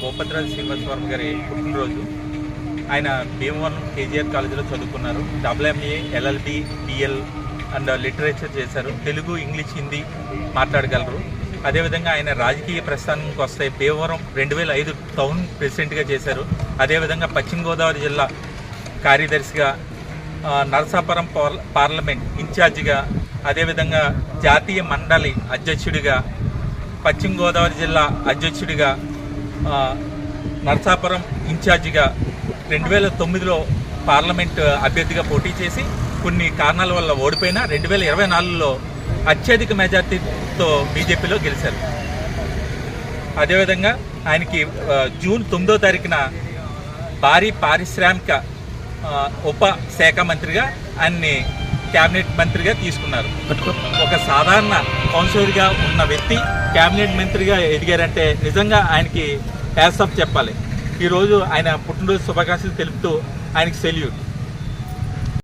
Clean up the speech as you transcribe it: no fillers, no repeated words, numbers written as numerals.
భూపతిరాజు శ్రీనివాసవర్మ గారి పుట్టినరోజు. ఆయన భీమవరం కేజీఆర్ కాలేజీలో చదువుకున్నారు. WMA, LLB, BL and literature చేశారు. తెలుగు, ఇంగ్లీష్, హిందీ మాట్లాడగలరు. అదేవిధంగా ఆయన రాజకీయ ప్రస్థానానికి వస్తే భీమవరం 2005 టౌన్ ప్రెసిడెంట్గా చేశారు. అదేవిధంగా పశ్చిమ గోదావరి జిల్లా కార్యదర్శిగా, నరసాపురం పార్లమెంట్ ఇన్ఛార్జిగా, అదేవిధంగా జాతీయ మండలి అధ్యక్షుడిగా, పశ్చిమ గోదావరి జిల్లా అధ్యక్షుడిగా, నరసాపురం ఇన్ఛార్జిగా 2009లో పార్లమెంట్ అభ్యర్థిగా పోటీ చేసి కొన్ని కారణాల వల్ల ఓడిపోయినా 2024లో అత్యధిక మెజార్టీతో బీజేపీలో గెలిచారు. అదేవిధంగా ఆయనకి జూన్ 9వ తారీఖున భారీ పారిశ్రామిక ఉప శాఖ మంత్రిగా ఆయన్ని క్యాబినెట్ మంత్రిగా తీసుకున్నారు. ఒక సాధారణ కౌన్సిలర్గా ఉన్న వ్యక్తి క్యాబినెట్ మంత్రిగా ఎదిగారంటే నిజంగా ఆయనకి హ్యాట్స్ ఆఫ్ చెప్పాలి. ఈరోజు ఆయన పుట్టినరోజు శుభాకాంక్షలు తెలుపుతూ ఆయనకి సెల్యూట్.